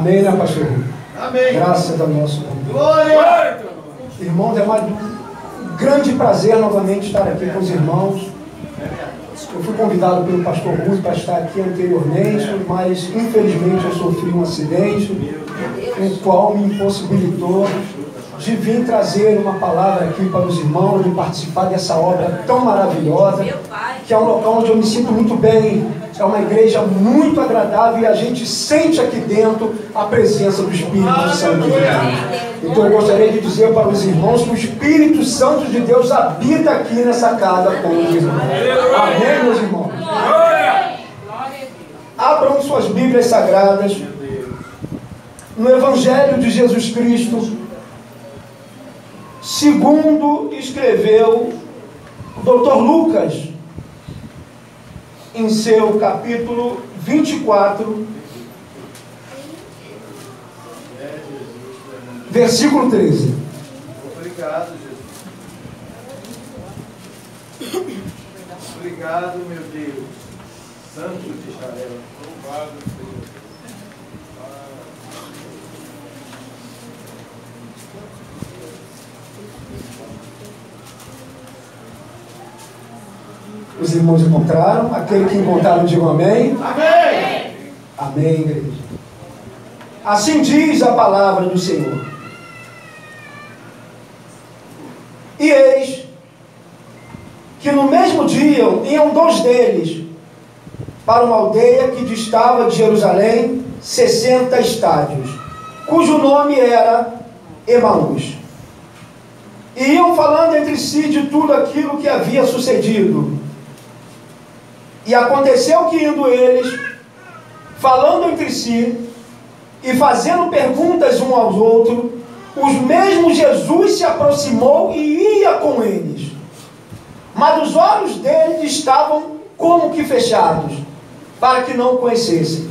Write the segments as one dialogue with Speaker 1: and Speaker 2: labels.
Speaker 1: Amém, né, pastor?
Speaker 2: Amém.
Speaker 1: Graças ao nosso Deus.
Speaker 2: Glória!
Speaker 1: Irmãos, é um grande prazer novamente estar aqui com os irmãos. Eu fui convidado pelo pastor Rui para estar aqui anteriormente, mas infelizmente eu sofri um acidente, o qual me impossibilitou de vir trazer uma palavra aqui para os irmãos, de participar dessa obra tão maravilhosa, que é um local onde eu me sinto muito bem. É uma igreja muito agradável e a gente sente aqui dentro a presença do Espírito Santo de Deus. Então eu gostaria de dizer para os irmãos que o Espírito Santo de Deus habita aqui nessa casa com os irmãos. Amém, meus irmãos? Abram suas Bíblias Sagradas no Evangelho de Jesus Cristo, segundo escreveu o Dr. Lucas, em seu capítulo 24, versículo 13.
Speaker 2: Obrigado, Jesus. Obrigado, meu Deus. Santo de Israel. Louvado seja.
Speaker 1: Os irmãos encontraram? Aquele que encontraram, digam amém.
Speaker 2: Amém.
Speaker 1: Amém, igreja. Assim diz a palavra do Senhor. E eis que no mesmo dia iam 2 deles para uma aldeia que distava de Jerusalém 60 estádios, cujo nome era Emaús. E iam falando entre si de tudo aquilo que havia sucedido. E aconteceu que indo eles, falando entre si e fazendo perguntas um aos outros, os mesmos Jesus se aproximou e ia com eles. Mas os olhos deles estavam como que fechados, para que não o conhecessem.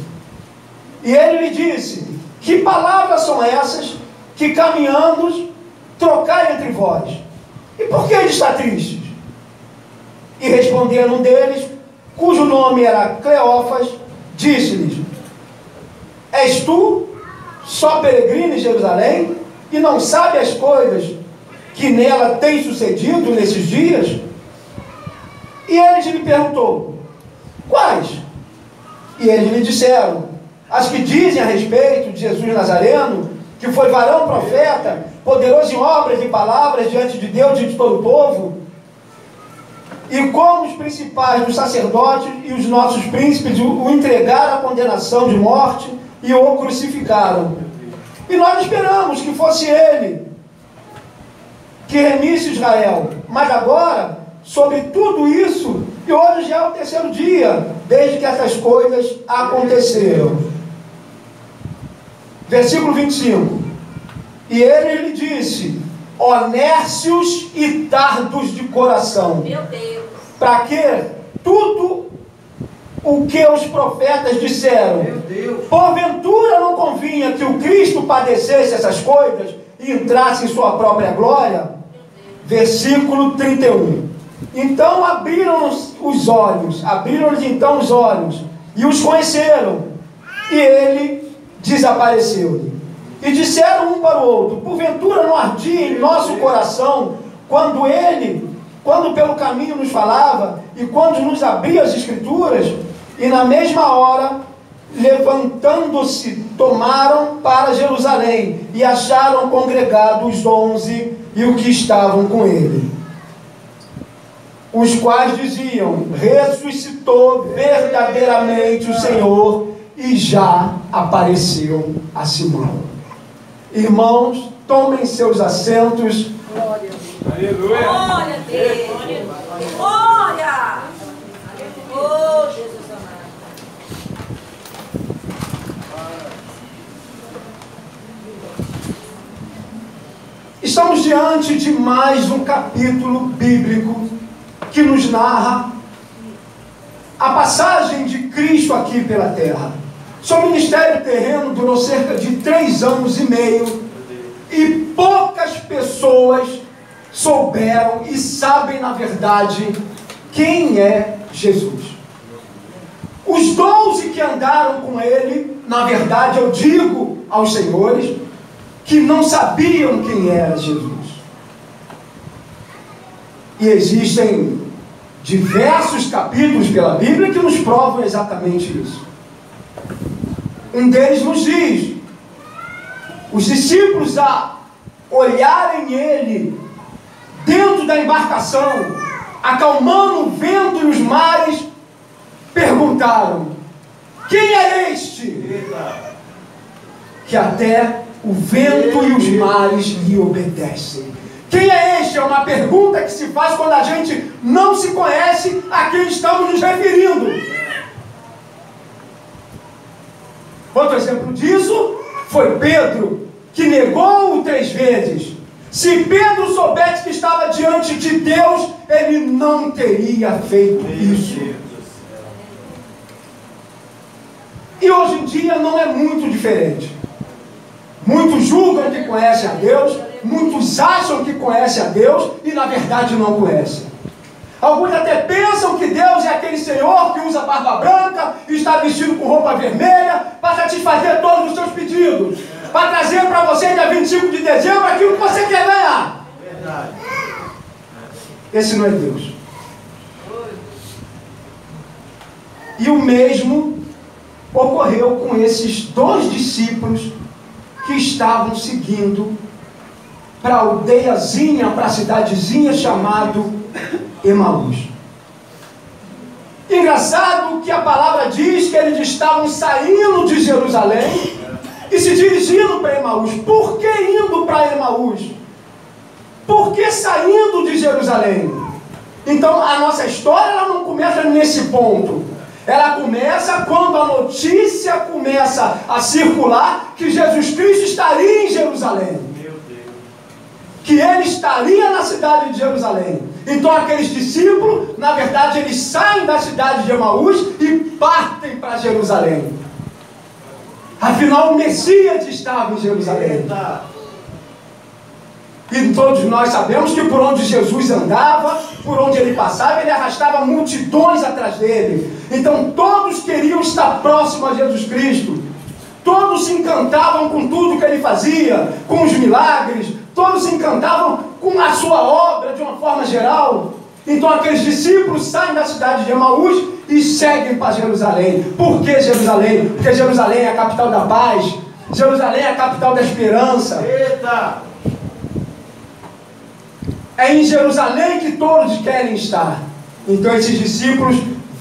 Speaker 1: E ele lhe disse: que palavras são essas que caminhando trocai entre vós? E por que ele está triste? E respondendo um deles, cujo nome era Cleófas, disse-lhes: és tu só peregrino em Jerusalém e não sabe as coisas que nela têm sucedido nesses dias? E eles lhe perguntou: quais? E eles lhe disseram: as que dizem a respeito de Jesus Nazareno, que foi varão profeta, poderoso em obras e palavras diante de Deus e de todo o povo, e como os principais dos sacerdotes e os nossos príncipes o entregaram à condenação de morte e o crucificaram. E nós esperamos que fosse ele que remisse Israel. Mas agora, sobre tudo isso, e hoje já é o 3º dia, desde que essas coisas aconteceram. Versículo 25. E ele lhe disse: onércios e tardos de coração.
Speaker 3: Meu Deus.
Speaker 1: Para que tudo o que os profetas disseram, porventura não convinha que o Cristo padecesse essas coisas e entrasse em sua própria glória? Versículo 31. Então abriram-lhes então os olhos, e os conheceram, e ele desapareceu-lhe. E disseram um para o outro: porventura não ardia em nosso coração quando pelo caminho nos falava, e quando nos abria as Escrituras? E na mesma hora, levantando-se, tomaram para Jerusalém, e acharam congregados os 11 e os que estavam com ele, os quais diziam: ressuscitou verdadeiramente o Senhor, e já apareceu a Simão. Irmãos, tomem seus assentos.
Speaker 3: Glória a Deus.
Speaker 2: Aleluia.
Speaker 3: Glória a Deus. Glória. Oh, Jesus amado.
Speaker 1: Estamos diante de mais um capítulo bíblico que nos narra a passagem de Cristo aqui pela terra. Seu ministério terreno durou cerca de 3 anos e meio, e poucas pessoas souberam e sabem na verdade quem é Jesus. Os 12 que andaram com ele, na verdade eu digo aos senhores que não sabiam quem era Jesus. E existem diversos capítulos pela Bíblia que nos provam exatamente isso. Um deles nos diz: os discípulos, a olharem ele dentro da embarcação, acalmando o vento e os mares, perguntaram: quem é este? Que até o vento e os mares lhe obedecem. Quem é este? É uma pergunta que se faz quando a gente não se conhece a quem estamos nos referindo. Outro exemplo disso foi Pedro, que negou-o 3 vezes. Se Pedro soubesse que estava diante de Deus, ele não teria feito isso. E hoje em dia não é muito diferente. Muitos julgam que conhecem a Deus, muitos acham que conhecem a Deus e na verdade não conhecem. Alguns até pensam que Deus é aquele Senhor que usa barba branca e está vestido com roupa vermelha para satisfazer todos os seus pedidos, para trazer para você dia 25 de dezembro aquilo que você quer ganhar. Verdade. Esse não é Deus. E o mesmo ocorreu com esses 2 discípulos que estavam seguindo para a aldeiazinha, para a cidadezinha chamado Emaús. Engraçado que a palavra diz que eles estavam saindo de Jerusalém e se dirigindo para Emaús. Por que indo para Emaús? Por que saindo de Jerusalém? Então a nossa história ela não começa nesse ponto. Ela começa quando a notícia começa a circular que Jesus Cristo estaria em Jerusalém. Que ele estaria na cidade de Jerusalém. Então aqueles discípulos, na verdade, eles saem da cidade de Emaús e partem para Jerusalém. Afinal, o Messias estava em Jerusalém. E todos nós sabemos que por onde Jesus andava, por onde ele passava, ele arrastava multidões atrás dele. Então todos queriam estar próximos a Jesus Cristo. Todos se encantavam com tudo que ele fazia, com os milagres. Todos se encantavam com a sua obra de uma forma geral. Então aqueles discípulos saem da cidade de Emaús e seguem para Jerusalém. Por que Jerusalém? Porque Jerusalém é a capital da paz. Jerusalém é a capital da esperança. Eita! É em Jerusalém que todos querem estar. Então esses discípulos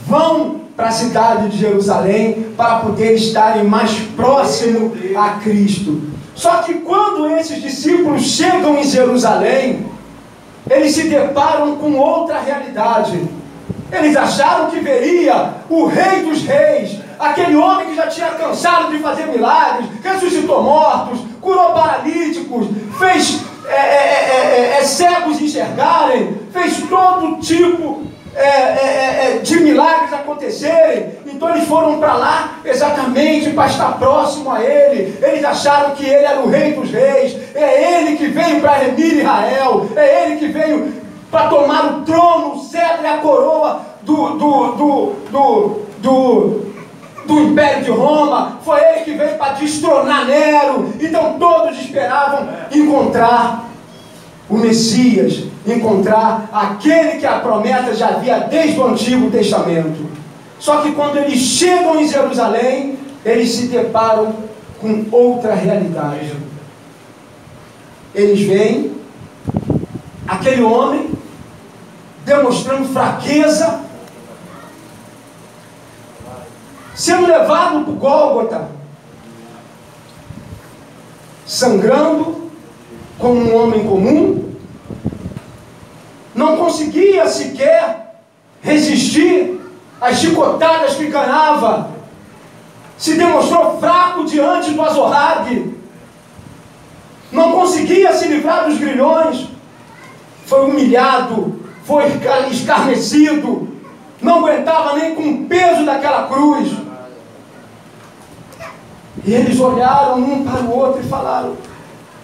Speaker 1: vão para a cidade de Jerusalém para poder estarem mais próximo a Cristo. Só que quando esses discípulos chegam em Jerusalém, eles se deparam com outra realidade. Eles acharam que veria o Rei dos Reis, aquele homem que já tinha cansado de fazer milagres, ressuscitou mortos, curou paralíticos, fez cegos enxergarem, fez todo tipo de milagres acontecerem. Então eles foram para lá exatamente para estar próximo a ele. Eles acharam que ele era o Rei dos Reis, é ele que veio para remir Israel, é ele que veio para tomar o trono, o cetro e a coroa do Império de Roma. Foi ele que veio para destronar Nero. Então todos esperavam encontrar o Messias, encontrar aquele que a promessa já havia desde o Antigo Testamento. Só que quando eles chegam em Jerusalém, eles se deparam com outra realidade. Eles veem aquele homem demonstrando fraqueza, sendo levado para o Gólgota, sangrando como um homem comum, não conseguia sequer resistir às chicotadas que ganhava, se demonstrou fraco diante do azorrague, não conseguia se livrar dos grilhões, foi humilhado, foi escarnecido, não aguentava nem com o peso daquela cruz. E eles olharam um para o outro e falaram: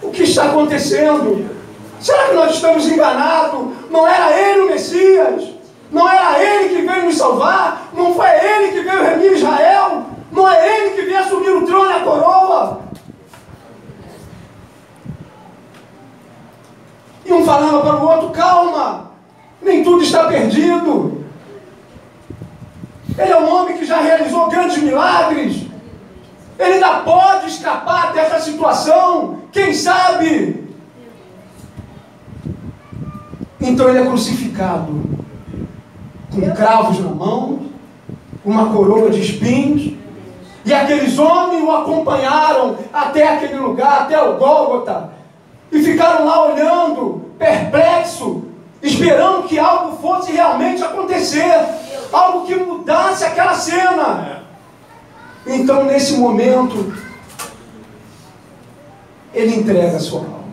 Speaker 1: o que está acontecendo? Será que nós estamos enganados? Não era ele o Messias? Não era ele que veio nos salvar? Não foi ele que veio remir Israel? Não é ele que veio assumir o trono e a coroa? Um falava para o outro: calma, nem tudo está perdido. Ele é um homem que já realizou grandes milagres. Ele ainda pode escapar dessa situação, quem sabe? Então ele é crucificado, com cravos na mão, uma coroa de espinhos, e aqueles homens o acompanharam até aquele lugar, até o Gólgota, e ficaram lá olhando, perplexo, esperando que algo fosse realmente acontecer, algo que mudasse aquela cena. Então, nesse momento, ele entrega a sua alma.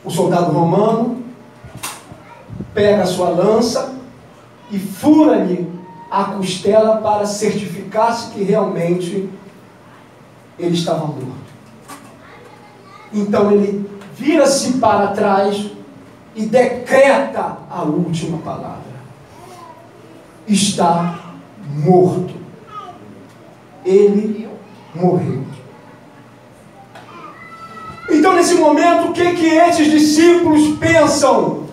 Speaker 1: O soldado romano pega a sua lança e fura-lhe a costela para certificar-se que realmente ele estava morto. Então ele vira-se para trás e decreta a última palavra: está morto. Ele morreu. Então, nesse momento, o que esses discípulos pensam?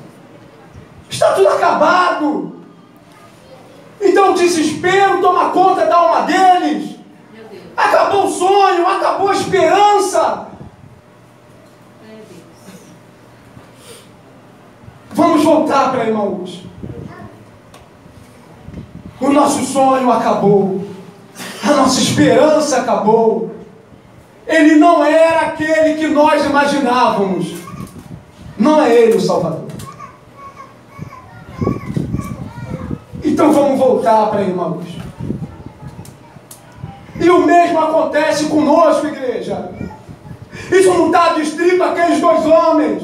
Speaker 1: Está tudo acabado. Então o desespero toma conta da alma deles. Acabou o sonho, acabou a esperança. Vamos voltar para Emaús. O nosso sonho acabou. A nossa esperança acabou. Ele não era aquele que nós imaginávamos. Não é ele o Salvador. Então vamos voltar para Emaús. E o mesmo acontece conosco, igreja. Isso não está distrito àqueles dois homens.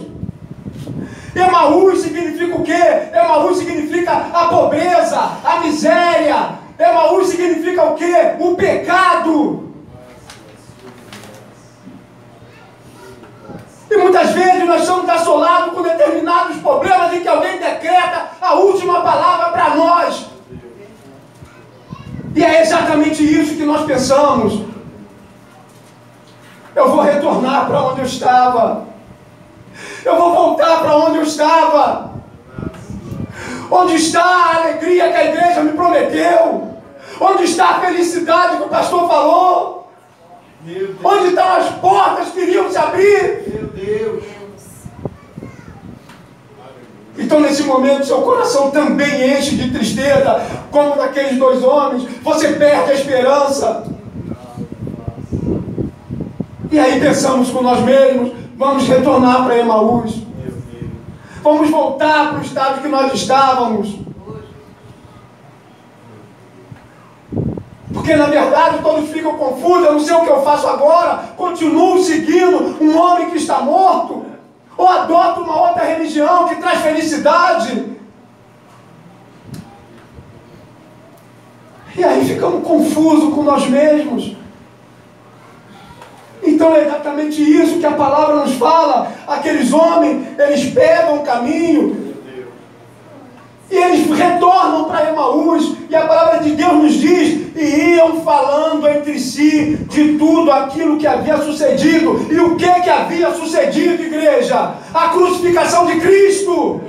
Speaker 1: Emaús significa o quê? Emaús significa a pobreza, a miséria. Emaús significa o quê? O pecado. E muitas vezes nós estamos assolados com determinados problemas em que alguém decreta a última palavra para nós. E é exatamente isso que nós pensamos. Eu vou retornar para onde eu estava. Eu vou voltar para onde eu estava. Onde está a alegria que a igreja me prometeu? Onde está a felicidade que o pastor falou? Onde estão as portas que iriam se abrir?
Speaker 2: Meu Deus.
Speaker 1: Então, nesse momento, seu coração também enche de tristeza, como daqueles dois homens. Você perde a esperança. E aí pensamos com nós mesmos: vamos retornar para Emaús. Vamos voltar para o estado que nós estávamos. Porque na verdade todos ficam confusos: eu não sei o que eu faço agora. Continuo seguindo um homem que está morto? Ou adoto uma outra religião que traz felicidade? E aí ficamos confusos com nós mesmos. Então é exatamente isso que a palavra nos fala. Aqueles homens, eles pegam o caminho e eles retornam para Emaús, e a palavra de Deus nos diz: e iam falando entre si de tudo aquilo que havia sucedido. E o que havia sucedido, igreja? A crucificação de Cristo.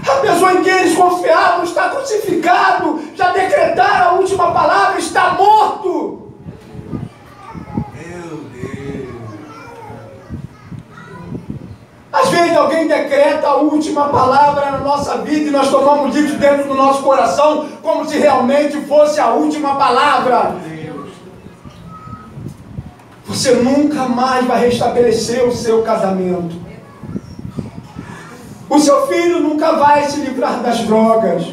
Speaker 1: A pessoa em quem eles confiavam está crucificado. Já decretaram a última palavra: está morto. Às vezes alguém decreta a última palavra na nossa vida e nós tomamos isso dentro do nosso coração como se realmente fosse a última palavra. Você nunca mais vai restabelecer o seu casamento. O seu filho nunca vai se livrar das drogas.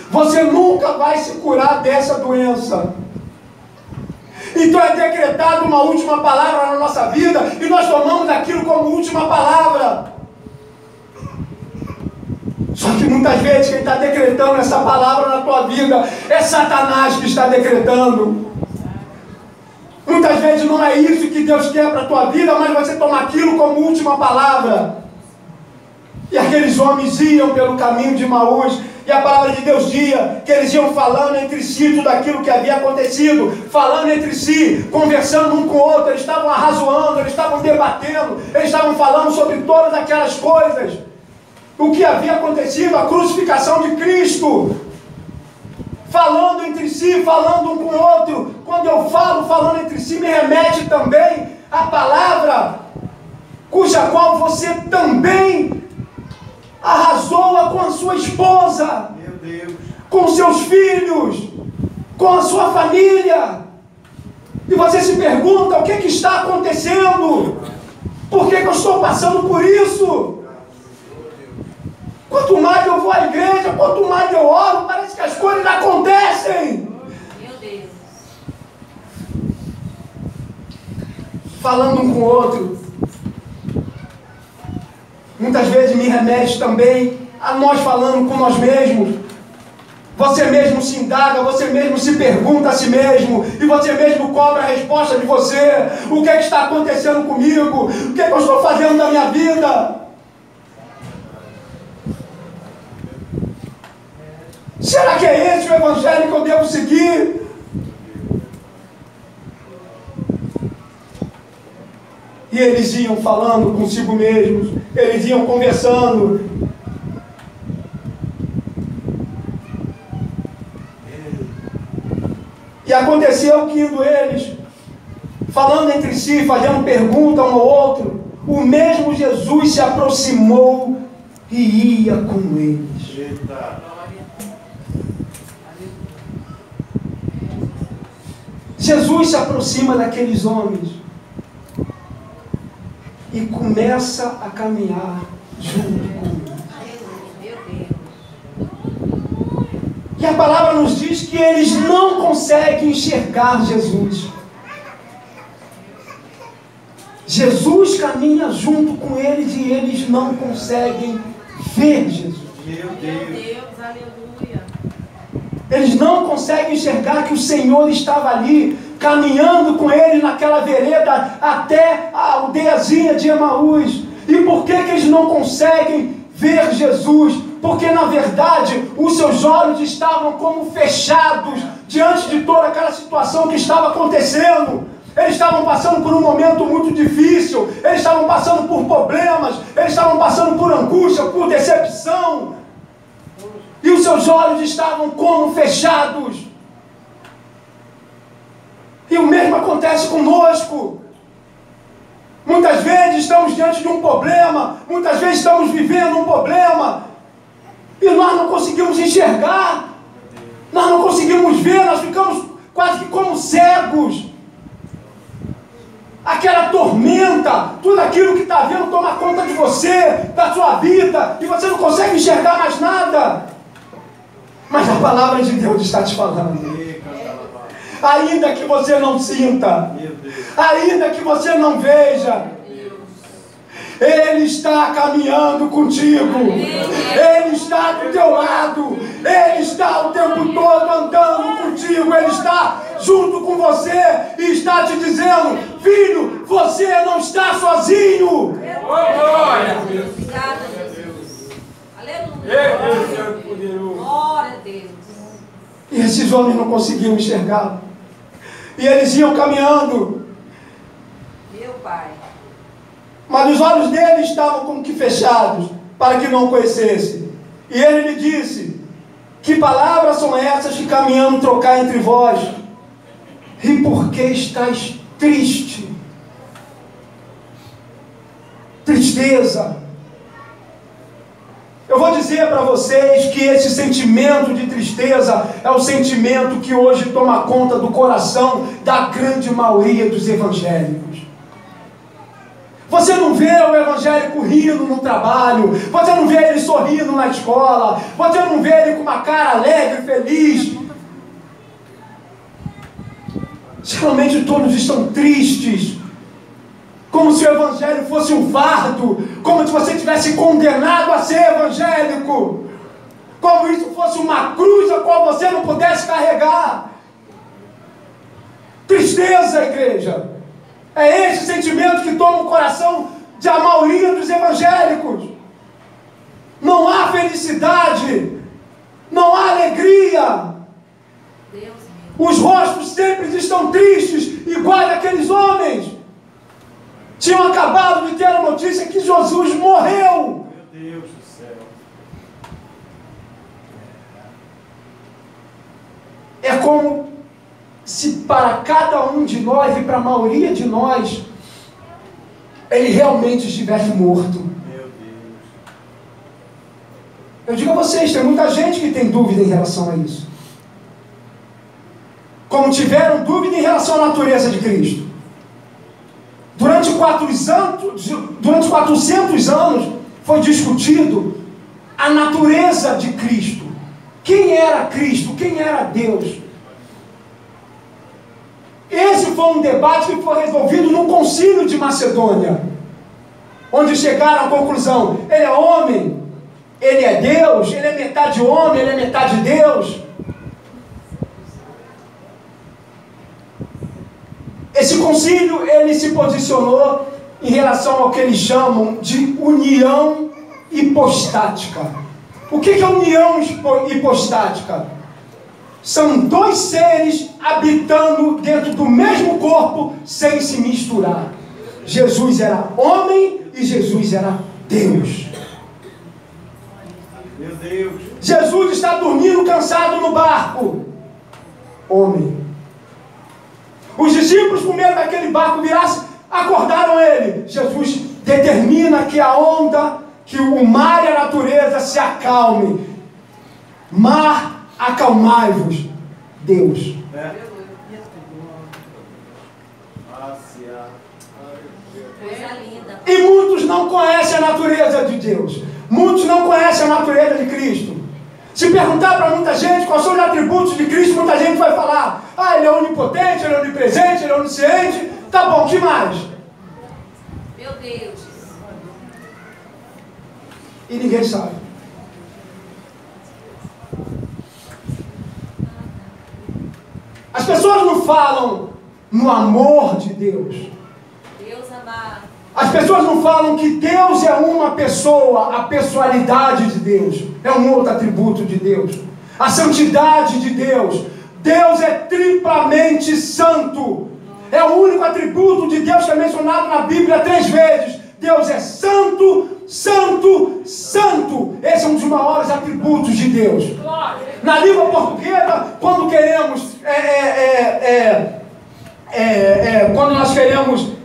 Speaker 1: Você nunca vai se curar dessa doença. Então é decretado uma última palavra na nossa vida e nós tomamos aquilo como última palavra. Só que muitas vezes quem está decretando essa palavra na tua vida é Satanás que está decretando. Muitas vezes não é isso que Deus quer para a tua vida, mas você toma aquilo como última palavra. E aqueles homens iam pelo caminho de Emaús, e a palavra de Deus dizia que eles iam falando entre si tudo aquilo que havia acontecido, falando entre si, conversando um com o outro, eles estavam arrazoando, eles estavam debatendo, eles estavam falando sobre todas aquelas coisas, o que havia acontecido, a crucificação de Cristo, falando entre si, falando um com o outro. Quando eu falo falando entre si, me remete também à palavra cuja qual você também arrasou com a sua esposa,
Speaker 2: Meu Deus.
Speaker 1: com seus filhos, com a sua família. E você se pergunta: o que está acontecendo? Por que eu estou passando por isso? Quanto mais eu vou à igreja, quanto mais eu oro, parece que as coisas acontecem.
Speaker 3: Meu Deus.
Speaker 1: Falando um com o outro, muitas vezes me remete também a nós falando com nós mesmos. Você mesmo se indaga, você mesmo se pergunta a si mesmo, e você mesmo cobra a resposta de você. O que está acontecendo comigo? O que eu estou fazendo na minha vida? Será que é esse o evangelho que eu devo seguir? E eles iam falando consigo mesmos, eles iam conversando. E aconteceu que, indo eles, falando entre si, fazendo pergunta um ao outro, o mesmo Jesus se aproximou e ia com eles.
Speaker 2: Eita.
Speaker 1: Jesus se aproxima daqueles homens e começa a caminhar junto com eles.
Speaker 3: Meu Deus.
Speaker 1: E a palavra nos diz que eles não conseguem enxergar Jesus. Jesus caminha junto com eles e eles não conseguem ver Jesus.
Speaker 2: Meu
Speaker 3: Meu
Speaker 2: Deus.
Speaker 3: Deus, aleluia.
Speaker 1: Eles não conseguem enxergar que o Senhor estava ali, caminhando com eles naquela vereda até a aldeiazinha de Emaús. E por que eles não conseguem ver Jesus? Porque na verdade os seus olhos estavam como fechados diante de toda aquela situação que estava acontecendo. Eles estavam passando por um momento muito difícil, eles estavam passando por problemas, eles estavam passando por angústia, por decepção. E os seus olhos estavam como fechados. E o mesmo acontece conosco. Muitas vezes estamos diante de um problema, muitas vezes estamos vivendo um problema, e nós não conseguimos enxergar, nós não conseguimos ver, nós ficamos quase que como cegos. Aquela tormenta, tudo aquilo que está vindo toma conta de você, da sua vida, e você não consegue enxergar mais nada. Mas a palavra de Deus está te falando. Ainda que você não sinta, ainda que você não veja, Ele está caminhando contigo, Ele está do teu lado, Ele está o tempo todo andando contigo, Ele está junto com você e está te dizendo: filho, você não está sozinho.
Speaker 3: Obrigada, Jesus. Aleluia. Glória a Deus.
Speaker 1: E esses homens não conseguiam enxergar. E eles iam caminhando,
Speaker 3: Meu Pai.
Speaker 1: mas os olhos dele estavam como que fechados, para que não o conhecesse. E ele lhe disse: que palavras são essas que caminhando trocar entre vós? E por que estáis triste? Tristeza. Eu vou dizer para vocês que esse sentimento de tristeza é o sentimento que hoje toma conta do coração da grande maioria dos evangélicos. Você não vê o evangélico rindo no trabalho, você não vê ele sorrindo na escola, você não vê ele com uma cara alegre, feliz. Geralmente todos estão tristes, como se o evangelho fosse um fardo, como se você tivesse condenado a ser evangélico, como isso fosse uma cruz a qual você não pudesse carregar. Tristeza, igreja. É esse sentimento que toma o coração da maioria dos evangélicos. não há felicidade, não há alegria. Os rostos sempre estão tristes, iguais aqueles homens. Tinham acabado de ter a notícia que Jesus morreu.
Speaker 2: Meu Deus do céu.
Speaker 1: É como se para cada um de nós e para a maioria de nós, ele realmente estivesse morto.
Speaker 2: Meu Deus.
Speaker 1: Eu digo a vocês, tem muita gente que tem dúvida em relação a isso. Como tiveram dúvida em relação à natureza de Cristo. Durante 400 anos foi discutido a natureza de Cristo. Quem era Cristo? Quem era Deus? Esse foi um debate que foi resolvido no Concílio de Macedônia, onde chegaram à conclusão: ele é homem, ele é Deus, ele é metade homem, ele é metade Deus. Esse concílio, ele se posicionou em relação ao que eles chamam de união hipostática. O que é união hipostática? São dois seres habitando dentro do mesmo corpo sem se misturar. Jesus era homem e Jesus era Deus.
Speaker 2: Meu Deus.
Speaker 1: Jesus está dormindo cansado no barco. Homem. Os discípulos, com medo daquele barco virasse, acordaram ele. Jesus determina que a onda, que o mar e a natureza se acalmem. Mar, acalmai-vos. Deus.
Speaker 3: Coisa linda.
Speaker 1: E muitos não conhecem a natureza de Deus. Muitos não conhecem a natureza de Cristo. Se perguntar para muita gente quais são os atributos de Cristo, muita gente vai falar: ah, ele é onipotente, ele é onipresente, ele é onisciente. Tá bom, que mais?
Speaker 3: Meu Deus.
Speaker 1: E ninguém sabe. As pessoas não falam no amor de Deus.
Speaker 3: Deus amado.
Speaker 1: As pessoas não falam que Deus é uma pessoa, a pessoalidade de Deus é um outro atributo de Deus. A santidade de Deus. Deus é triplamente santo. É o único atributo de Deus que é mencionado na Bíblia 3 vezes. Deus é santo, santo, santo. Esse é um dos maiores atributos de Deus. Na língua portuguesa, quando queremos, quando nós queremos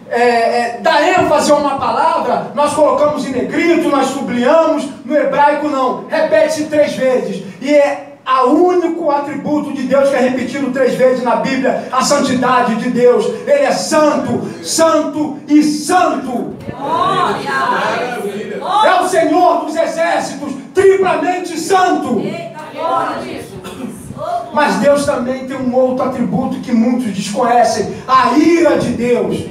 Speaker 1: dar ênfase a uma palavra, nós colocamos em negrito, nós sublinhamos. No hebraico não, repete-se 3 vezes. E é o único atributo de Deus que é repetido 3 vezes na Bíblia: a santidade de Deus. Ele é santo, santo e santo. É o Senhor dos exércitos, triplamente santo. Mas Deus também tem um outro atributo que muitos desconhecem: a ira de Deus.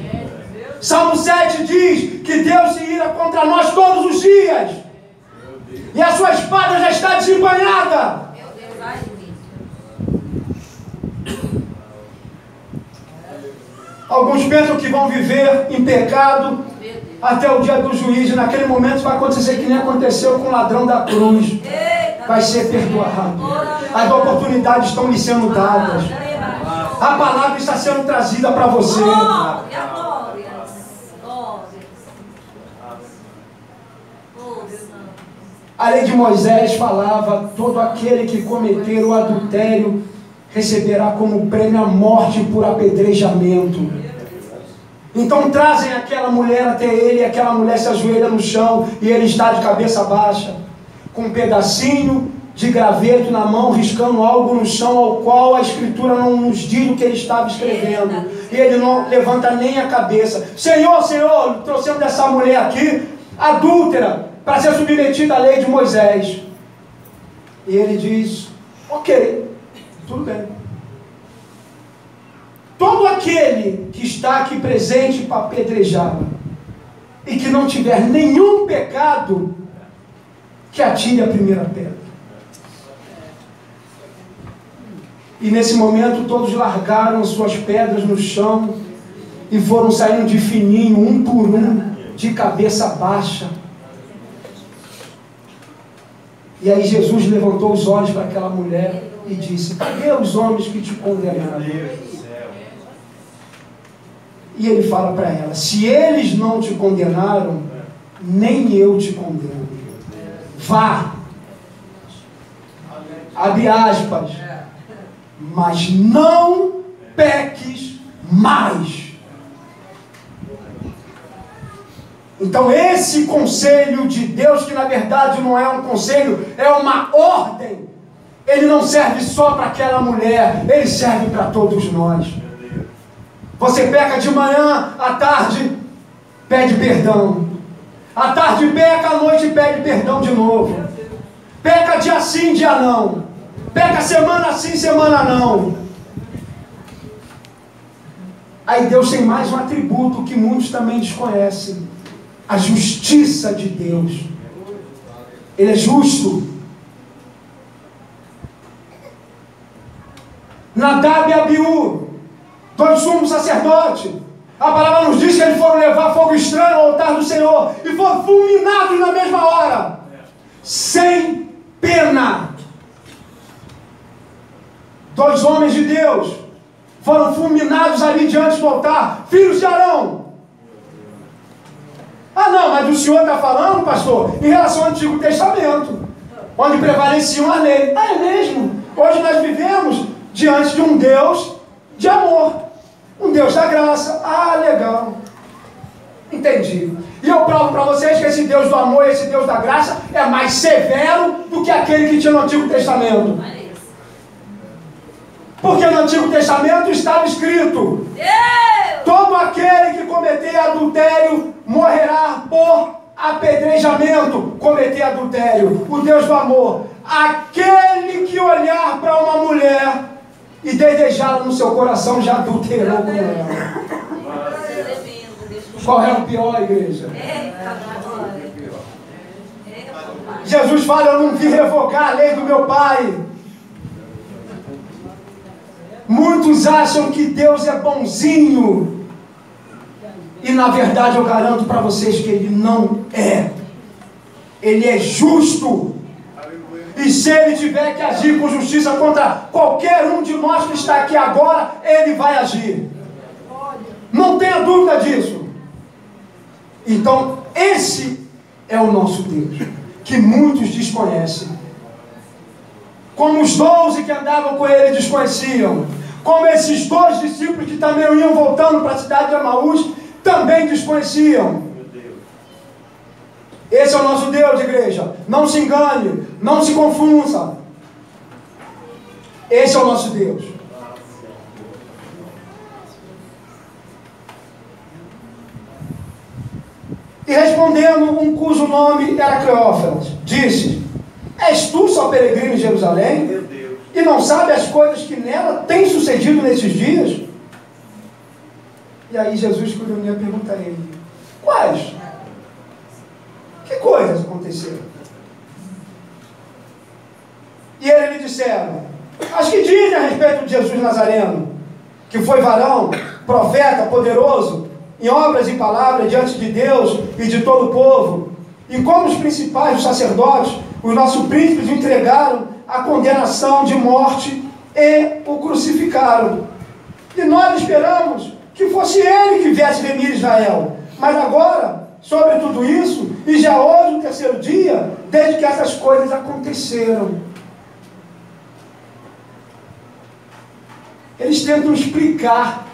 Speaker 1: Salmo 7 diz que Deus se ira contra nós todos os dias. E a sua espada já está desembainhada.
Speaker 3: Meu Deus, ai de mim.
Speaker 1: Alguns pensam que vão viver em pecado até o dia do juízo. Naquele momento vai acontecer que nem aconteceu com o ladrão da cruz. Vai ser perdoado. As oportunidades estão lhe sendo dadas. A palavra está sendo trazida para você. A lei de Moisés falava: todo aquele que cometer o adultério receberá como prêmio a morte por apedrejamento. Então trazem aquela mulher até ele, e aquela mulher se ajoelha no chão, e ele está de cabeça baixa, com um pedacinho de graveto na mão, riscando algo no chão, ao qual a Escritura não nos diz o que ele estava escrevendo. E ele não levanta nem a cabeça. Senhor, Senhor, trouxemos essa mulher aqui, adúltera, para ser submetida à lei de Moisés. E ele diz: ok, tudo bem. Todo aquele que está aqui presente para apedrejá-la e que não tiver nenhum pecado, que atire a primeira pedra. E nesse momento todos largaram suas pedras no chão e foram saindo de fininho, um por um, de cabeça baixa. E aí Jesus levantou os olhos para aquela mulher e disse: cadê os homens que te condenaram?
Speaker 2: Meu Deus do céu.
Speaker 1: E ele fala para ela: se eles não te condenaram, nem eu te condeno. Vá. Abre aspas. Mas não peques mais. Então esse conselho de Deus, que na verdade não é um conselho, é uma ordem, ele não serve só para aquela mulher, ele serve para todos nós. Você peca de manhã, à tarde, pede perdão. À tarde peca, à noite pede perdão de novo. Peca dia sim, dia não. Peca semana sim, semana não. Aí Deus tem mais um atributo que muitos também desconhecem: a justiça de Deus. Ele é justo. Nadab e Abiú, dois sumos sacerdotes, a palavra nos diz que eles foram levar fogo estranho ao altar do Senhor e foram fulminados na mesma hora, sem pena. Dois homens de Deus foram fulminados ali diante do altar, filhos de Arão. Ah não, mas o senhor está falando, pastor, em relação ao Antigo Testamento, onde prevalecia uma lei. Ah, é mesmo? Hoje nós vivemos diante de um Deus de amor, um Deus da graça. Ah, legal, entendi. E eu provo para vocês que esse Deus do amor, esse Deus da graça, é mais severo do que aquele que tinha no Antigo Testamento. Porque no Antigo Testamento estava escrito: todo aquele que cometer adultério morrerá por apedrejamento. Cometer adultério, o Deus do amor. Aquele que olhar para uma mulher e desejá-la no seu coração já adulterou com ela. Qual é o pior, igreja? Jesus fala: eu não vim revogar a lei do meu Pai. Muitos acham que Deus é bonzinho, e na verdade eu garanto para vocês que Ele não é. Ele é justo, e se Ele tiver que agir com justiça contra qualquer um de nós que está aqui agora, Ele vai agir, não tenha dúvida disso. Então esse é o nosso Deus, que muitos desconhecem, como os 12 que andavam com Ele desconheciam, como esses 2 discípulos que também iam voltando para a cidade de Emaús também desconheciam. Esse é o nosso Deus, igreja. Não se engane, não se confunda. Esse é o nosso Deus. E respondendo um cujo nome era Cleófas, disse: és tu só peregrino em Jerusalém? E não sabe as coisas que nela têm sucedido nesses dias? E aí Jesus, com ironia, pergunta a ele: quais? Que coisas aconteceram? E ele lhe disseram: as que dizem a respeito de Jesus Nazareno, que foi varão, profeta, poderoso, em obras e palavras diante de Deus e de todo o povo, e como os principais, os sacerdotes, os nossos príncipes entregaram a condenação de morte e o crucificaram. E nós esperamos que fosse ele que viesse remir Israel. Mas agora, sobre tudo isso, e já hoje, no terceiro dia, desde que essas coisas aconteceram. Eles tentam explicar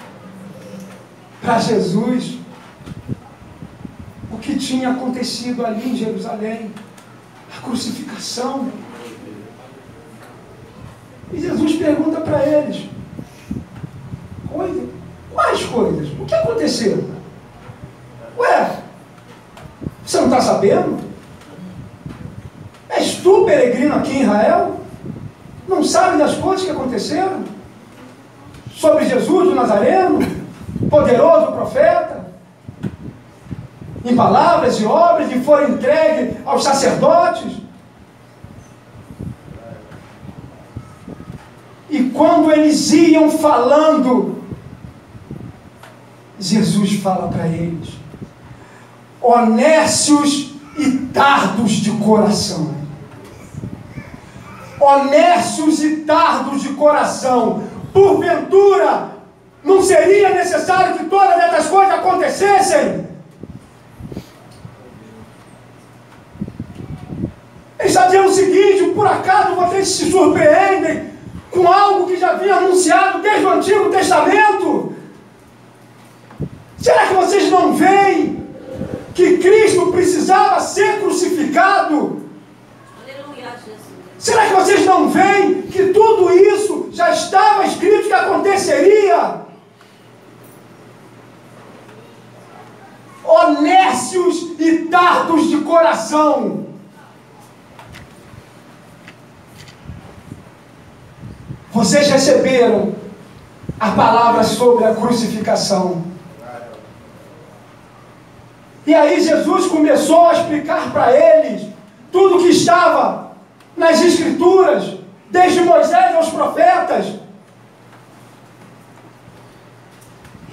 Speaker 1: para Jesus o que tinha acontecido ali em Jerusalém, a crucificação. E Jesus pergunta para eles: quais coisas? O que aconteceu? Ué, você não está sabendo? És tu peregrino aqui em Israel? Não sabe das coisas que aconteceram? Sobre Jesus, o Nazareno, poderoso profeta, em palavras e obras que foram entregues aos sacerdotes. E quando eles iam falando, Jesus fala para eles: ó nércios e tardos de coração, honestos e tardos de coração. Porventura, não seria necessário que todas essas coisas acontecessem? Ele está dizendo o seguinte: por acaso vocês se surpreendem com algo que já vinha anunciado desde o Antigo Testamento? Será que vocês não veem que Cristo precisava ser crucificado?
Speaker 3: Aleluia, Jesus.
Speaker 1: Será que vocês não veem que tudo isso já estava escrito que aconteceria? Honestos e tardos de coração. Vocês receberam a palavra sobre a crucificação. E aí Jesus começou a explicar para eles tudo que estava nas Escrituras, desde Moisés aos profetas.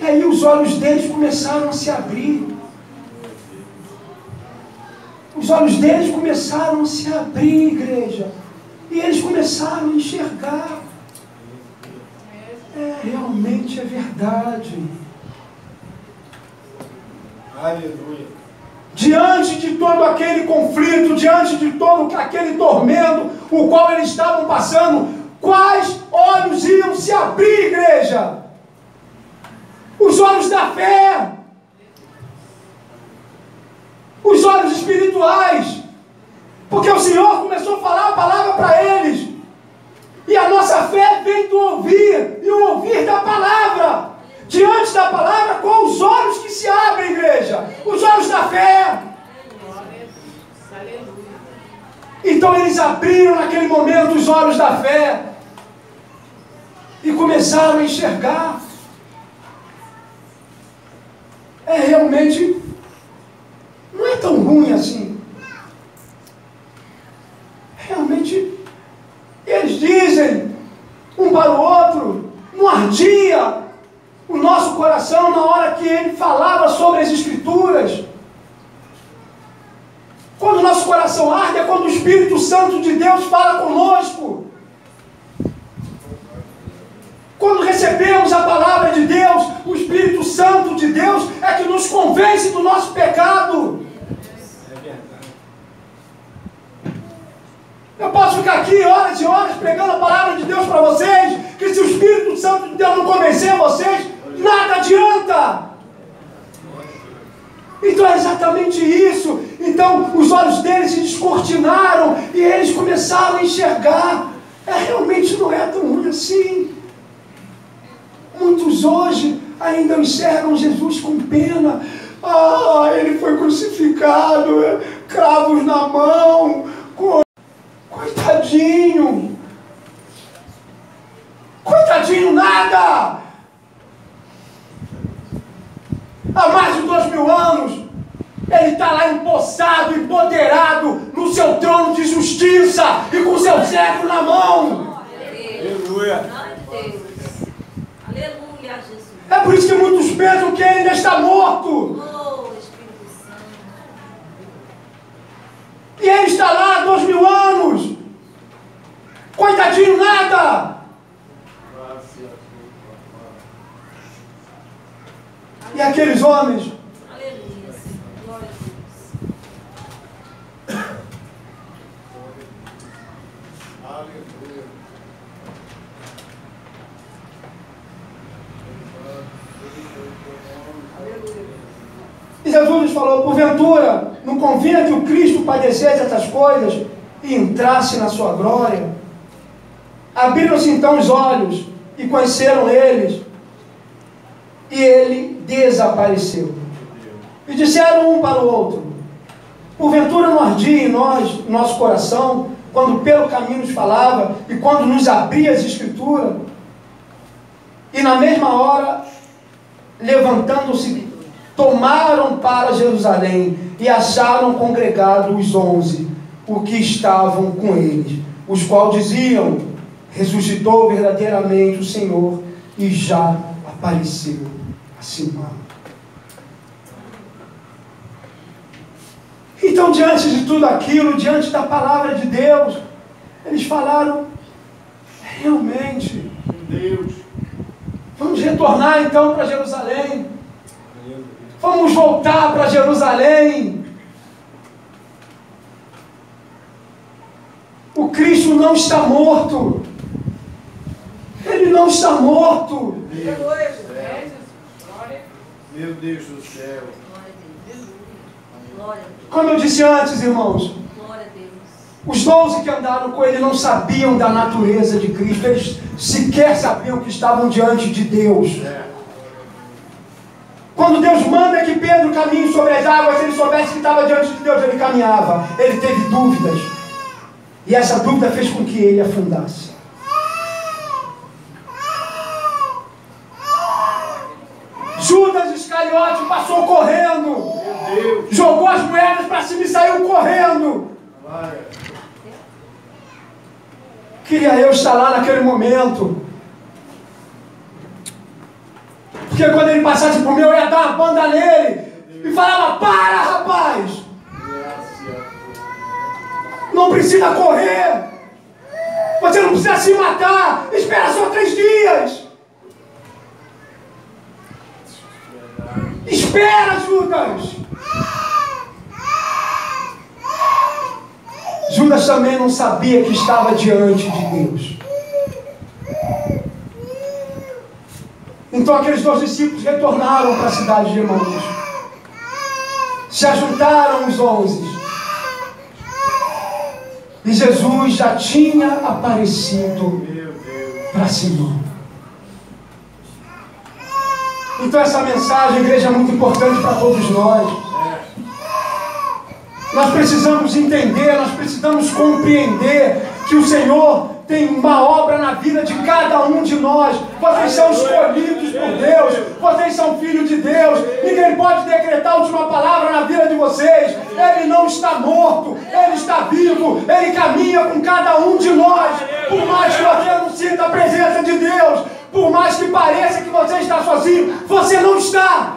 Speaker 1: E aí os olhos deles começaram a se abrir. Os olhos deles começaram a se abrir, igreja. E eles começaram a enxergar. Realmente é verdade.
Speaker 2: Aleluia.
Speaker 1: Diante de todo aquele conflito, diante de todo aquele tormento, o qual eles estavam passando, quais olhos iam se abrir, igreja? Os olhos da fé. Os olhos espirituais. Porque o Senhor começou a falar a palavra para eles. E a nossa fé vem do ouvir, e o ouvir da palavra. Diante da palavra, com os olhos que se abrem, igreja. Os olhos da fé. Então eles abriram naquele momento os olhos da fé. E começaram a enxergar. Realmente, não é tão ruim assim. Realmente, eles dizem um para o outro, não ardia o nosso coração na hora que ele falava sobre as Escrituras. Quando o nosso coração arde é quando o Espírito Santo de Deus fala conosco. Quando recebemos a palavra de Deus, o Espírito Santo de Deus é que nos convence do nosso pecado. Eu posso ficar aqui horas e horas pregando a palavra de Deus para vocês, que se o Espírito Santo de Deus não convencer vocês, nada adianta. Então é exatamente isso. Então os olhos deles se descortinaram e eles começaram a enxergar. Realmente não é tão ruim assim. Muitos hoje ainda enxergam Jesus com pena. Ele foi crucificado, cravos na mão. Coitadinho. Coitadinho nada. Há mais de 2000 anos, ele está lá empossado, empoderado no seu trono de justiça e com seu cetro na mão.
Speaker 2: Aleluia.
Speaker 3: Aleluia, Jesus.
Speaker 1: É por isso que muitos pensam que ele ainda está morto.
Speaker 3: Oh, Espírito Santo.
Speaker 1: E ele está lá há 2000 anos. Coitadinho nada. E aqueles homens,
Speaker 3: Aleluia, Senhor. Glória a Deus.
Speaker 2: Aleluia.
Speaker 1: e Jesus lhes falou: porventura, não convinha que o Cristo padecesse essas coisas e entrasse na sua glória? Abriram-se então os olhos e conheceram eles, e ele desapareceu. E disseram um para o outro: porventura não ardia em nós, nosso coração, quando pelo caminho nos falava e quando nos abria as Escrituras? E na mesma hora, levantando-se, tomaram para Jerusalém e acharam congregados os 11, os que estavam com eles, os quais diziam: ressuscitou verdadeiramente o Senhor e já apareceu a Simão. Então, diante de tudo aquilo, diante da palavra de Deus, Eles falaram, realmente,
Speaker 2: Deus.
Speaker 1: vamos retornar então para Jerusalém. Vamos voltar para Jerusalém. O Cristo não está morto. Ele não está morto.
Speaker 2: Meu Deus do céu.
Speaker 3: Glória a Deus.
Speaker 1: Como eu disse antes, irmãos,
Speaker 3: Glória a Deus.
Speaker 1: os 12 que andaram com ele não sabiam da natureza de Cristo. Eles sequer sabiam que estavam diante de Deus. Quando Deus manda que Pedro caminhe sobre as águas, se ele soubesse que estava diante de Deus, ele caminhava. Ele teve dúvidas. E essa dúvida fez com que ele afundasse. Judas Iscariote passou correndo. Jogou as moedas para cima e saiu correndo. Queria eu estar lá naquele momento. Porque quando ele passasse por mim, eu ia dar uma banda nele. E falava, para, rapaz. Não precisa correr. Você não precisa se matar. Espera só 3 dias. Espera, Judas. Judas também não sabia que estava diante de Deus. Então aqueles 2 discípulos retornaram para a cidade de Emaús. Se ajuntaram os 11. E Jesus já tinha aparecido para Simão. Então essa mensagem, igreja, é muito importante para todos nós. Nós precisamos entender, nós precisamos compreender que o Senhor tem uma obra na vida de cada um de nós. Vocês são escolhidos por Deus, vocês são filhos de Deus. Ninguém pode decretar a última palavra na vida de vocês. Ele não está morto, Ele está vivo, Ele caminha com cada um de nós. Por mais que você não sinta a presença de Deus, por mais que pareça que você está sozinho, você não está.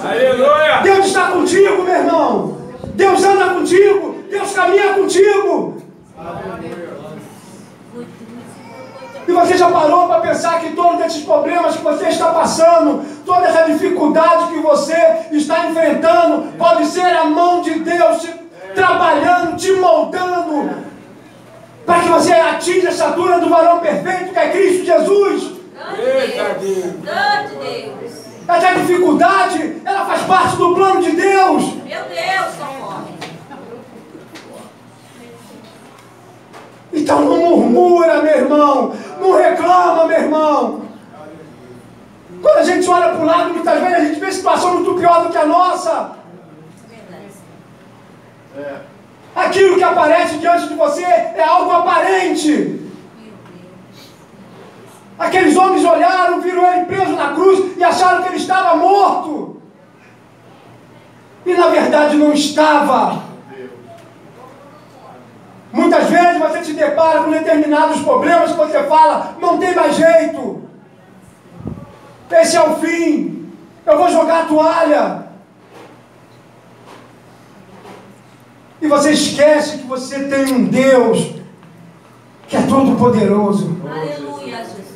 Speaker 2: Aleluia!
Speaker 1: Deus está contigo, meu irmão. Deus anda contigo, Deus caminha contigo. E você já parou para pensar que todos esses problemas que você está passando, toda essa dificuldade que você está enfrentando, pode ser a mão de Deus te trabalhando, te moldando, para que você atinja a estatura do varão perfeito que é Cristo Jesus.
Speaker 3: Grande Deus.
Speaker 1: Essa dificuldade, ela faz parte do plano de Deus.
Speaker 3: Meu Deus, socorre.
Speaker 1: Então não murmura, meu irmão. Não reclama, meu irmão. Quando a gente olha para o lado, muitas vezes a gente vê situação muito pior do que a nossa. Aquilo que aparece diante de você é algo aparente. Aqueles homens olharam, viram ele preso na cruz e acharam que ele estava morto. E na verdade não estava. Muitas vezes você se depara com determinados problemas que você fala, não tem mais jeito. Esse é o fim. Eu vou jogar a toalha. E você esquece que você tem um Deus que é todo poderoso.
Speaker 3: Aleluia, Jesus.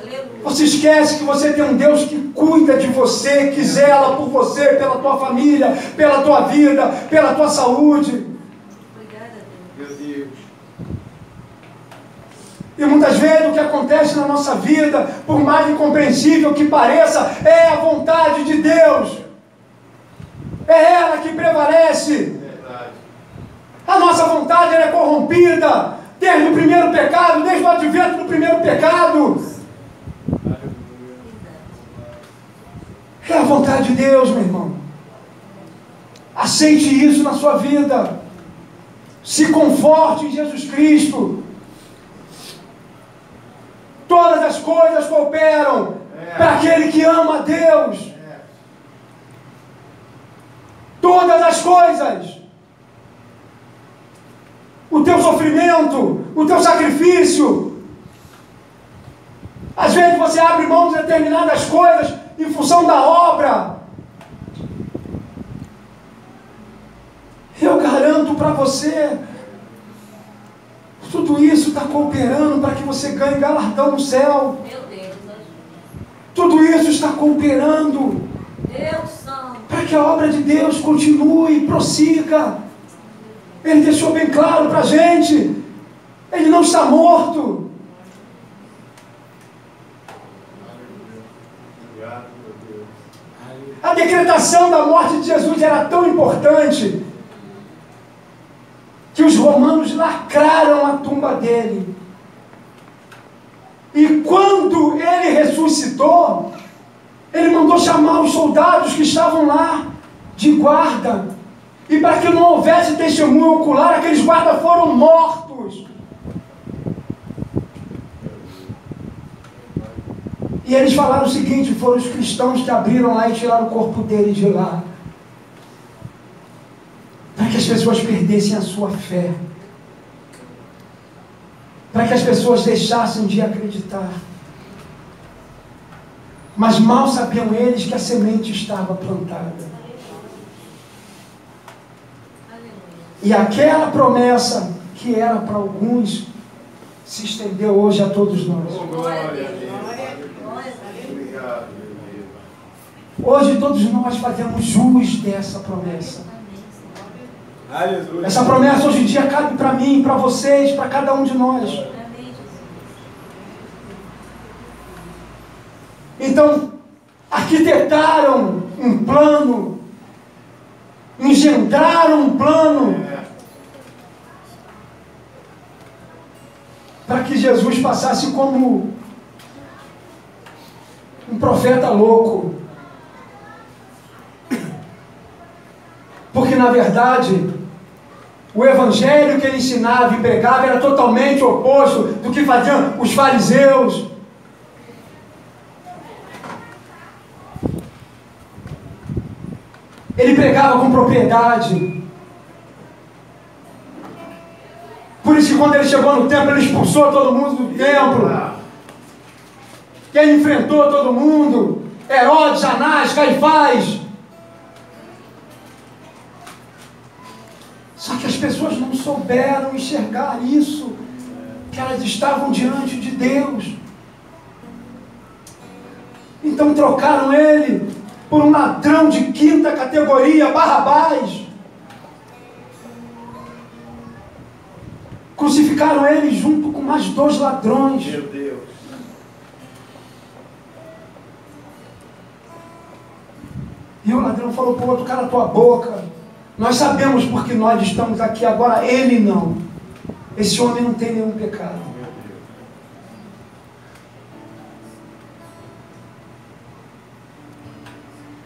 Speaker 3: Aleluia.
Speaker 1: Você esquece que você tem um Deus que cuida de você, que zela por você, pela tua família, pela tua vida, pela tua saúde.
Speaker 3: Obrigada, Deus.
Speaker 2: Meu Deus.
Speaker 1: E muitas vezes o que acontece na nossa vida, por mais incompreensível que pareça, é a vontade de Deus. É ela que prevalece.
Speaker 2: Verdade.
Speaker 1: A nossa vontade ela é corrompida desde o primeiro pecado, desde o advento do primeiro pecado. É a vontade de Deus, meu irmão. Aceite isso na sua vida. Se conforte em Jesus Cristo. Todas as coisas cooperam para aquele que ama a Deus. Todas as coisas. O teu sofrimento, o teu sacrifício. Às vezes você abre mão de determinadas coisas em função da obra. Eu garanto para você Tudo isso está cooperando para que você ganhe galardão no céu.
Speaker 3: Meu Deus.
Speaker 1: Tudo isso está cooperando
Speaker 3: Deus Santo.
Speaker 1: para que a obra de Deus continue, prossiga. Ele deixou bem claro para a gente. Ele não está morto. A decretação da morte de Jesus era tão importante que os romanos lacraram a tumba dele. E quando ele ressuscitou, ele mandou chamar os soldados que estavam lá de guarda. E para que não houvesse testemunho ocular, aqueles guardas foram mortos. E eles falaram o seguinte: foram os cristãos que abriram lá e tiraram o corpo dele de lá. Para que as pessoas perdessem a sua fé. Para que as pessoas deixassem de acreditar. Mas mal sabiam eles que a semente estava plantada. E aquela promessa que era para alguns se estendeu hoje a todos nós.
Speaker 2: Glória a Deus. Obrigado, meu Deus.
Speaker 1: Hoje todos nós fazemos jus dessa promessa.
Speaker 2: Aleluia.
Speaker 1: Essa promessa hoje em dia cabe para mim, para vocês, para cada um de nós. Então, arquitetaram um plano, engendraram um plano para que Jesus passasse como um profeta louco. Porque, na verdade, o evangelho que ele ensinava e pregava era totalmente oposto do que faziam os fariseus. Ele pregava com propriedade. Por isso que quando ele chegou no templo, ele expulsou todo mundo do templo. E ele enfrentou todo mundo. Herodes, Anás, Caifás. Só que as pessoas não souberam enxergar isso. Que elas estavam diante de Deus. Então trocaram ele por um ladrão de quinta categoria, Barrabás. Crucificaram ele junto com mais 2 ladrões.
Speaker 2: Meu Deus.
Speaker 1: E o ladrão falou para o outro: cala a tua boca. Nós sabemos porque nós estamos aqui, agora ele não. Esse homem não tem nenhum pecado.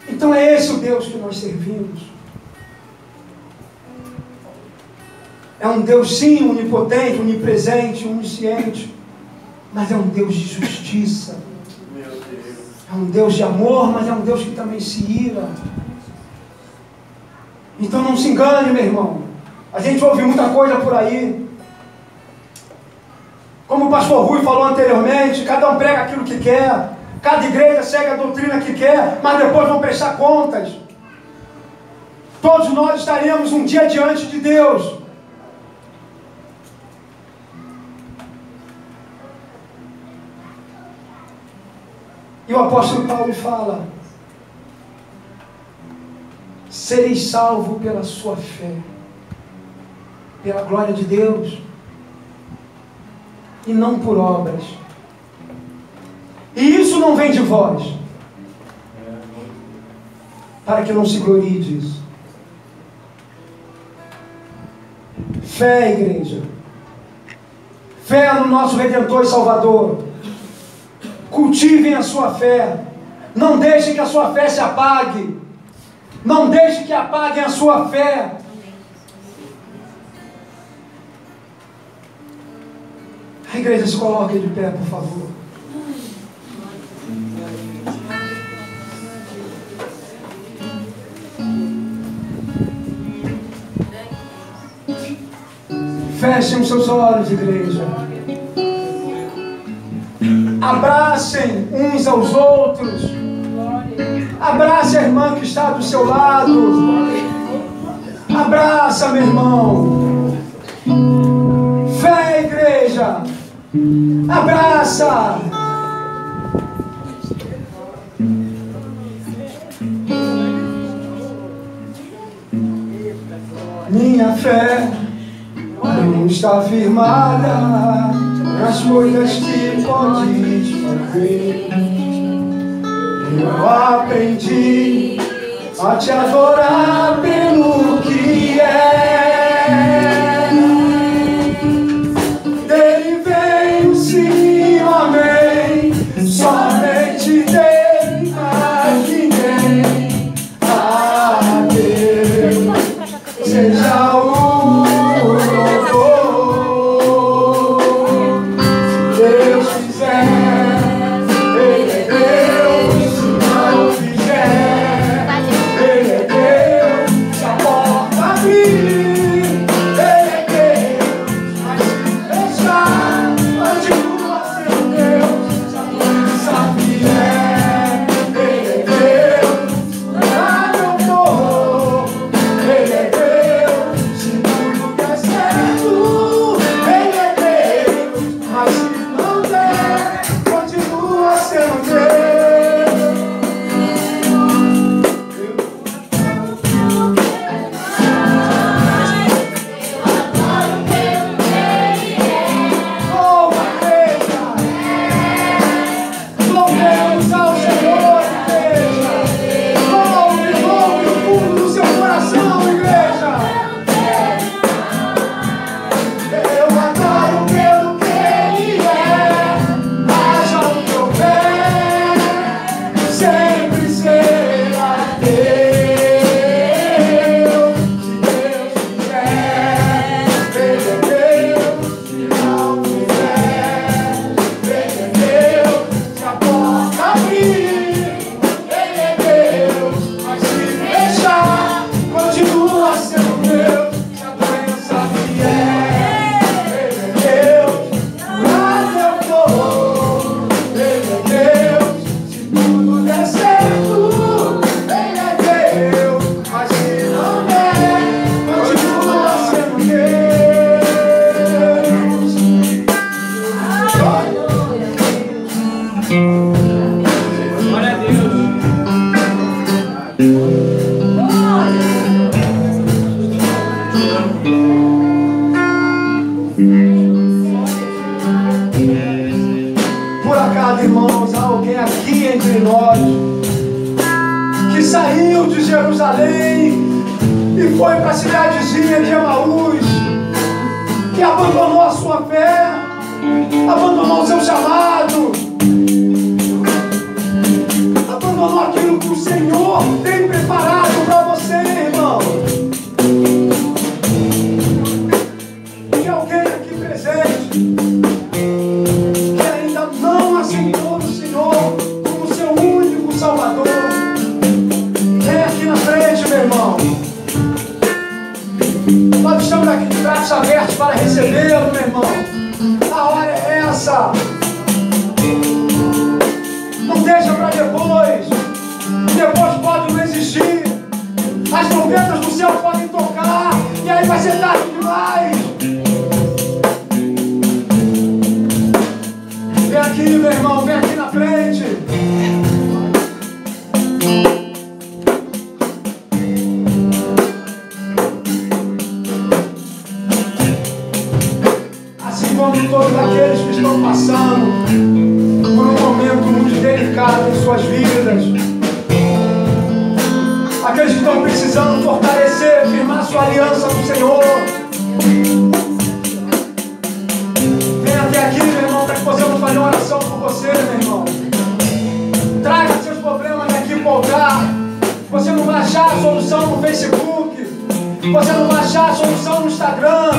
Speaker 1: Então é esse o Deus que nós servimos. É um Deus, sim, onipotente, onipresente, onisciente, mas é um Deus de justiça.
Speaker 2: Meu Deus.
Speaker 1: É um Deus de amor, mas é um Deus que também se ira. Então não se engane, meu irmão. A gente ouve muita coisa por aí. Como o pastor Rui falou anteriormente, cada um prega aquilo que quer. Cada igreja segue a doutrina que quer, mas depois vão prestar contas. Todos nós estaremos um dia diante de Deus. E o apóstolo Paulo fala: sereis salvos pela sua fé, pela glória de Deus, e não por obras. E isso não vem de vós, para que não se glorie disso. Fé, igreja. Fé no nosso Redentor e Salvador. Cultivem a sua fé. Não deixem que a sua fé se apague. Não deixe que apaguem a sua fé. A igreja se coloque de pé, por favor. Fechem os seus olhos, igreja. Abracem uns aos outros. Abrace a irmã que está do seu lado. Abraça, meu irmão. Fé, igreja. igreja. Abraça. Minha fé não está firmada nas coisas que podes fazer. Eu aprendi a te adorar pelo que é. Dele vem o sim, o amém. Somente dele, mais ninguém. A Deus seja o todos aqueles que estão passando por um momento muito delicado em suas vidas, aqueles que estão precisando fortalecer, firmar sua aliança com o Senhor, vem até aqui, meu irmão, para que possamos fazer uma oração por você, meu irmão. Traga seus problemas aqui para o altar. Você não vai achar a solução no Facebook, você não vai achar a solução no Instagram,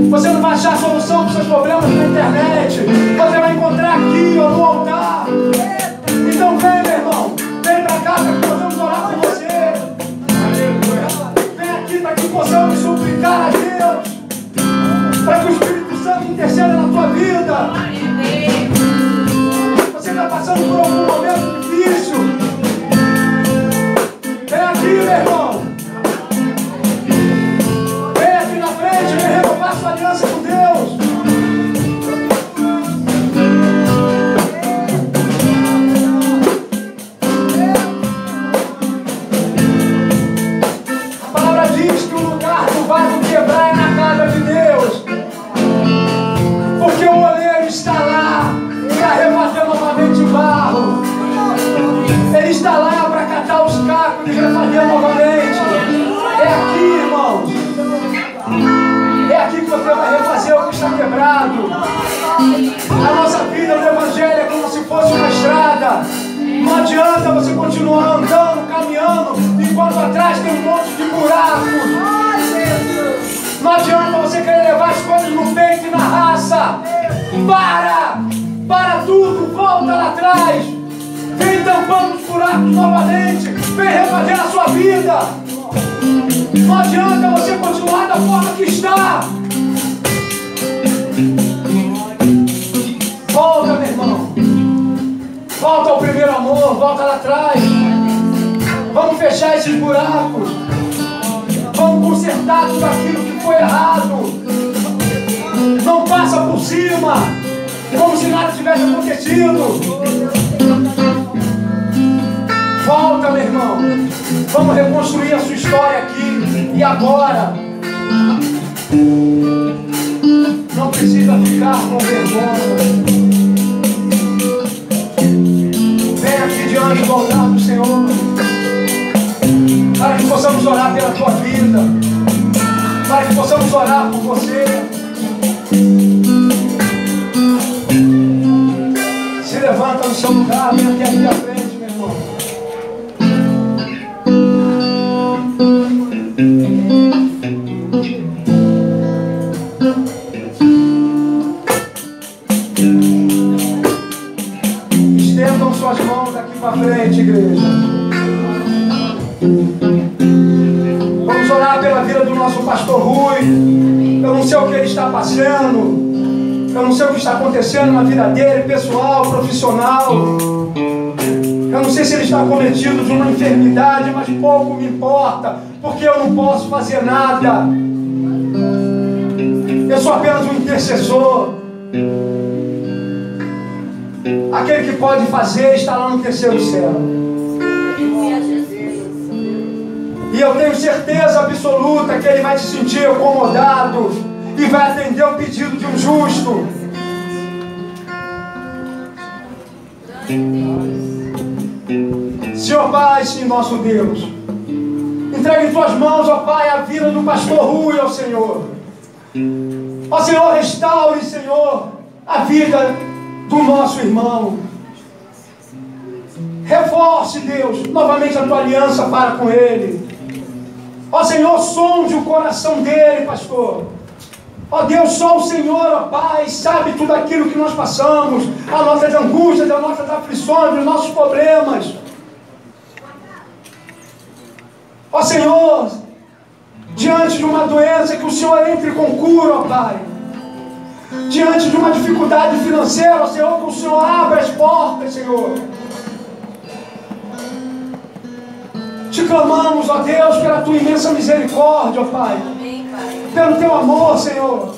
Speaker 1: você não vai achar a solução para os seus problemas na internet. Você vai encontrar aqui ou no altar. Então vem, meu irmão, vem para cá para que possamos orar por você. Vem aqui para que possamos suplicar a Deus, para que o Espírito Santo interceda na tua vida. Você está passando por algum momento difícil. Vem aqui, meu irmão. Vem aqui na frente, vem renovar sua aliança com A nossa vida no Evangelho é como se fosse uma estrada. Não adianta você continuar andando, caminhando, enquanto atrás tem um monte de buracos. Não adianta você querer levar as coisas no peito e na raça. Para tudo, volta lá atrás. Vem tampando os buracos novamente. Vem refazer a sua vida. Não adianta você continuar da forma que está. Volta, meu irmão. Volta ao primeiro amor, volta lá atrás. Vamos fechar esses buracos. Vamos consertar tudo aquilo que foi errado. Não passa por cima, como se nada tivesse acontecido. Volta, meu irmão. Vamos reconstruir a sua história aqui e agora. Não precisa ficar com vergonha. Vem aqui diante do altar do Senhor, para que possamos orar pela tua vida, para que possamos orar por você. Se levanta no seu lugar, vem aqui à frente, meu irmão. Estendam suas mãos aqui para frente, igreja. Vamos orar pela vida do nosso pastor Rui. Eu não sei o que ele está passando. Eu não sei o que está acontecendo na vida dele, pessoal, profissional. Eu não sei se ele está cometido de uma enfermidade, mas pouco me importa, porque eu não posso fazer nada. Eu sou apenas um intercessor. Aquele que pode fazer está lá no terceiro céu. E eu tenho certeza absoluta que ele vai se sentir acomodado e vai atender o pedido de um justo. Senhor Pai, sim, nosso Deus, entregue em tuas mãos, ó Pai, a vida do pastor Rui, ó Senhor. Ó Senhor, restaure, Senhor, a vida do nosso irmão. Reforce, Deus, novamente a tua aliança para com ele. Ó Senhor, sonde o coração dele, pastor. Ó Deus, só o Senhor, ó Pai, sabe tudo aquilo que nós passamos, as nossas angústias, as nossas aflições, os nossos problemas. Ó Senhor, diante de uma doença, que o Senhor entre com cura, ó Pai. Diante de uma dificuldade financeira, ó Senhor, que o Senhor abra as portas, Senhor. Te clamamos, ó Deus, pela tua imensa misericórdia, ó Pai. Pelo teu amor, Senhor.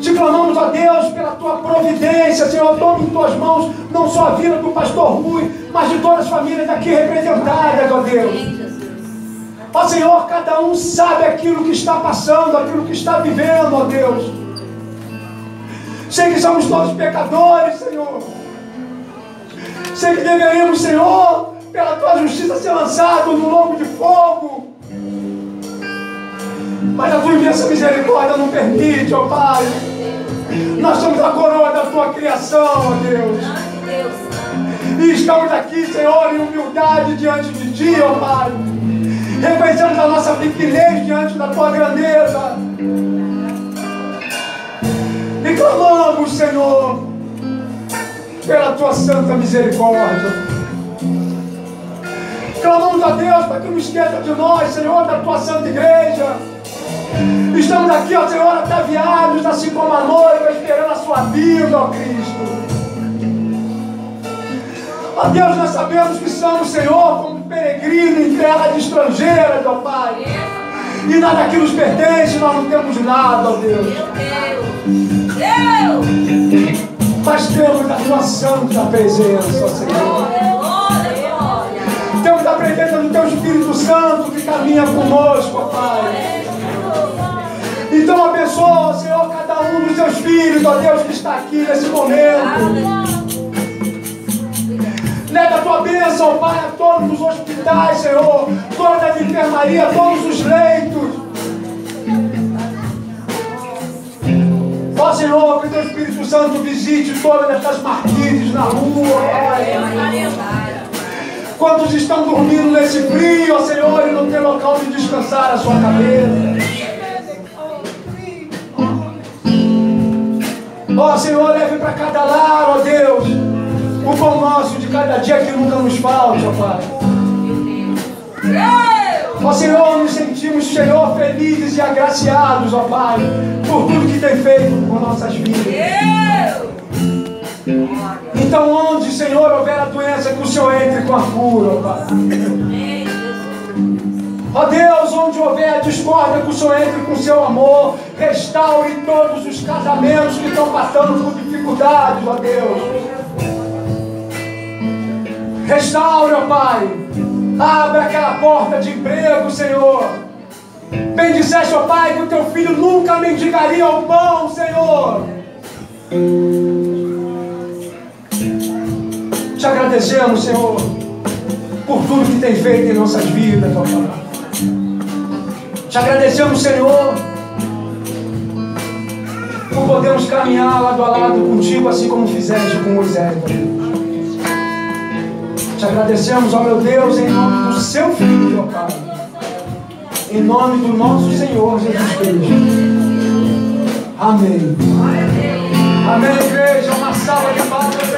Speaker 1: Te clamamos, ó Deus, pela tua providência, Senhor. Toma em tuas mãos não só a vida do pastor Rui, mas de todas as famílias aqui representadas, ó Deus. Ó Senhor, cada um sabe aquilo que está passando, aquilo que está vivendo, ó Deus. Sei que somos todos pecadores, Senhor. Sei que deveríamos, Senhor, pela tua justiça ser lançado no lobo de fogo. Mas a tua imensa misericórdia não permite, ó Pai. Nós somos a coroa da tua criação, ó Deus. E estamos aqui, Senhor, em humildade diante de ti, ó Pai. Reconhecemos a nossa pequenez diante da tua grandeza. E clamamos, Senhor, pela tua santa misericórdia. Clamamos a Deus para que não esqueça de nós, Senhor, da tua santa igreja. Estamos aqui, ó Senhor, ataviados, assim como a noiva, esperando a sua vinda, ó Cristo. Ó Deus, nós sabemos que somos, Senhor, como peregrinos em terra de estrangeiras, ó Pai. E nada que nos pertence, nós não temos nada, ó Deus. Mas temos a tua santa presença, ó Senhor. Temos a presença do teu Espírito Santo que caminha conosco, ó Pai. Então abençoa, Senhor, cada um dos teus filhos, ó Deus, que está aqui nesse momento. Leva a tua bênção, ó Pai, a todos os hospitais, Senhor, todas as enfermarias, todos os leitos. Ó Ó Senhor, que o Teu Espírito Santo visite todas essas marquises na rua, Pai. Quantos estão dormindo nesse frio, ó Senhor, e não tem local de descansar a sua cabeça. Ó Senhor, leve para cada lar, ó Deus, o pão nosso de cada dia que nunca nos falte, ó Pai. Ó Senhor, nos sentimos, Senhor, felizes e agraciados, ó Pai, por tudo que tem feito com nossas vidas. Então, onde, Senhor, houver a doença, que o Senhor entre com a cura, ó Pai. Ó Deus, onde houver a discórdia, que o Senhor entre com o seu amor, restaure todos os casamentos que estão passando por dificuldades, ó Deus. Restaure, ó Pai. Abra aquela porta de emprego, Senhor. Bem disseste, ó Pai, que o teu filho nunca mendigaria o pão, Senhor. Te agradecemos, Senhor, por tudo que tem feito em nossas vidas, ó Pai. Te agradecemos, Senhor, por podermos caminhar lado a lado contigo, assim como fizeste com Moisés, ó Deus. Te agradecemos, ó meu Deus, em nome do seu Filho, ó Pai. Em nome do nosso Senhor Jesus Cristo. Amém. Amém, igreja. Uma salva de palmas.